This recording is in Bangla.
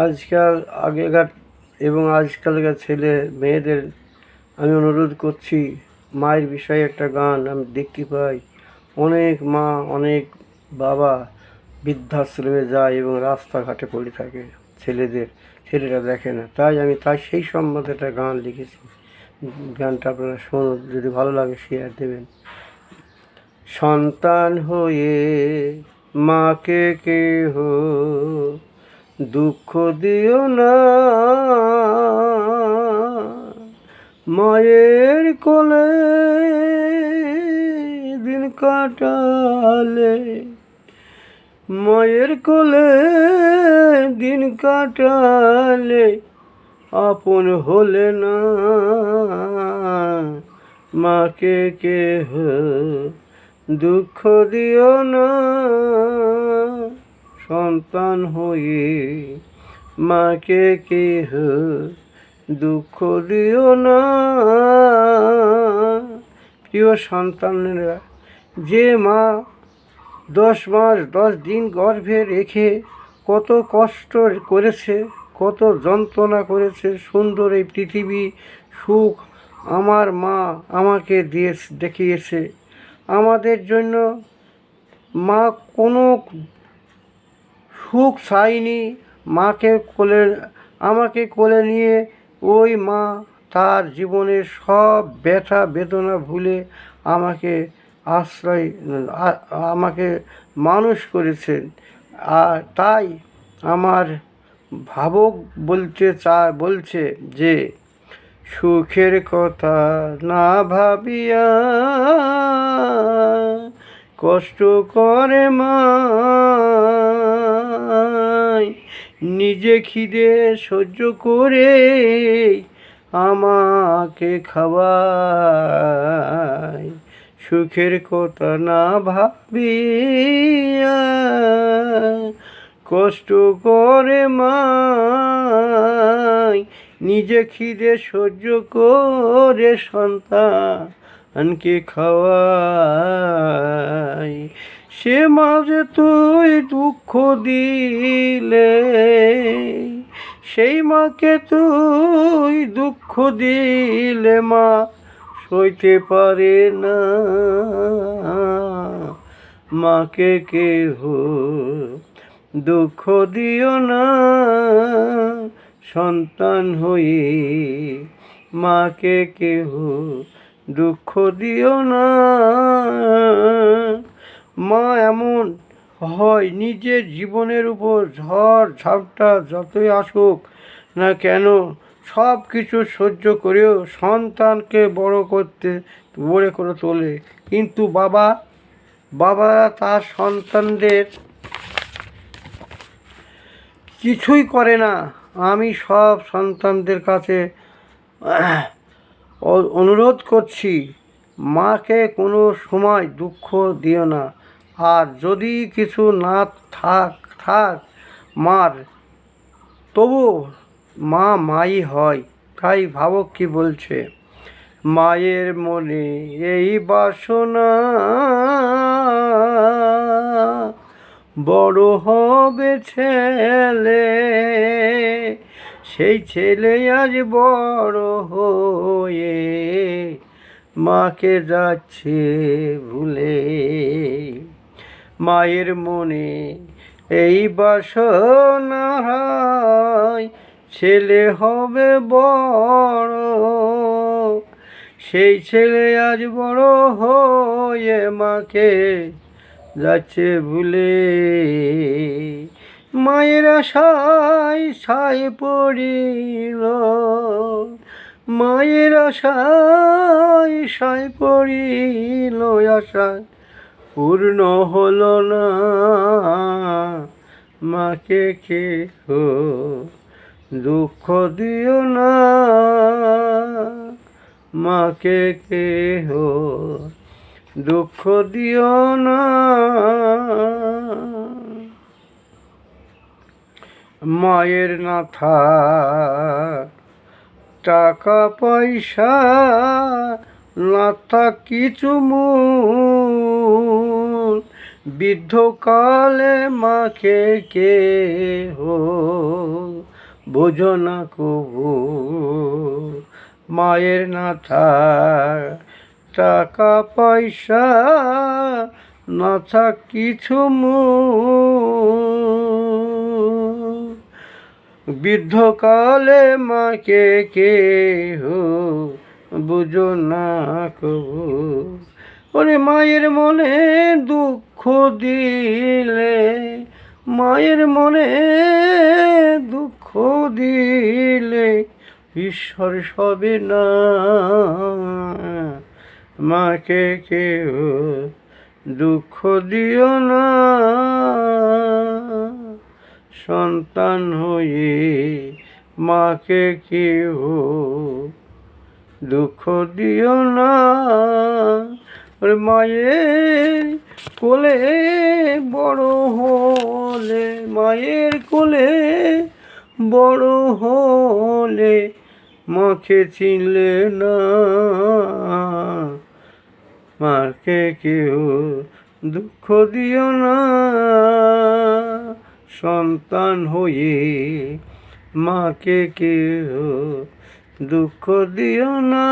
আজকাল আগেকার এবং আজকালকার ছেলে মেয়েদের আমি অনুরোধ করছি, মায়ের বিষয়ে একটা গান আমি দেখতে পাই। অনেক মা, অনেক বাবা বৃদ্ধাশ্রমে যায় এবং রাস্তাঘাটে পড়ে থাকে। ছেলেরা দেখে না, তাই সেই সম্বন্ধে একটা গান লিখেছি। গানটা আপনারা শুনুন, যদি ভালো লাগে শেয়ার দেবেন। সন্তান হয়ে মাকে কেহ দুঃখ দিও না, মায়ের কোলে দিন কাটালে, মায়ের কোলে দিন কাটালে আপন হলে না, মাকে কেহ দুঃখ দিও না। সন্তান হয়ে মাকে কেহ দুঃখ দিও না। প্রিয় সন্তানেরা, যে মা 10 মাস 10 দিন গর্ভে রেখে কত কষ্ট করেছে, কত যন্ত্রণা করেছে, সুন্দর এই পৃথিবী সুখ আমার মা আমাকে দেখিয়েছে। আমাদের জন্য মা কোনো সুখ চাইনি। আমাকে কোলে নিয়ে ওই মা তার জীবনের সব ব্যথা বেদনা ভুলে আমাকে মানুষ করেছেন। আর তাই আমার ভাবক বলছে যে, সুখের কথা না ভাবিয়া কষ্ট করে মা, নিজে খিদে সহ্য করে আমাকে খাওয়ায়। সুখের কথা না ভাবিয়া কষ্ট করে মা, নিজে খিদে সহ্য করে সন্তানকে খাওয়ায়। সে মাঝে তুই দুঃখ দিলে, সেই মাকে তুই দুঃখ দিলে মা সইতে পারে না। মাকে কেহ দুঃখ দিও না, সন্তান হয়ে মাকে কেহ দুঃখ দিও না। মা এমন হয়, নিজের জীবনের উপর ঝড় ঝাপটা যতই আসুক না কেন সব কিছু সহ্য করেও সন্তানকে বড় করে তোলে। কিন্তু বাবারা তার সন্তানদের কিছুই করে না। আমি সব সন্তানদের কাছে অনুরোধ করছি, মাকে কোনো সময় দুঃখ দিও না। আর যদি কিছু না থাক মার, তবু মা মাই হয়। তাই ভাবক কি বলছে, মায়ের মনে এই বাসনা বড় হবে ছেলে, সেই ছেলে আজ বড় হয়ে মাকে যাচ্ছে ভুলে। মায়ের মনে এই বাসনা হয়, ছেলে হবে বড়, সেই ছেলে আজ বড় হয়ে মাকে যাচ্ছে ভুলে। মায়ের আশায় ছাই পড়িল, মায়ের আশায় ছাই পড়িল, আশায় পূর্ণ হলো না। মাকে কেহ দুঃখ দিও না, মাকে কেহ দুঃখ দিও না। মায়ের না থাক টাকা পয়সা, না থাক কিছু মূল, বৃদ্ধকালে মাকে কেহ বোঝো না কবু, মায়ের না থাক টাকা পয়সা, না থাক কিছু বৃদ্ধকালে মাকে কেহ বুঝো না কবু। ওরে মায়ের মনে দুঃখ দিলে, মায়ের মনে দুঃখ দিলে ঈশ্বর সবে না। মাকে কেউ দুঃখ দিও না, সন্তান হয়ে মাকে কেউ দুঃখ দিও না। ওরে মায়ের কোলে বড় হলে, মায়ের কোলে বড় হলে মাকে চিনলে না। মাকে কেউ দুঃখ দিও না, সন্তান হয়ে মাকে কেউ দুঃখ দিও না।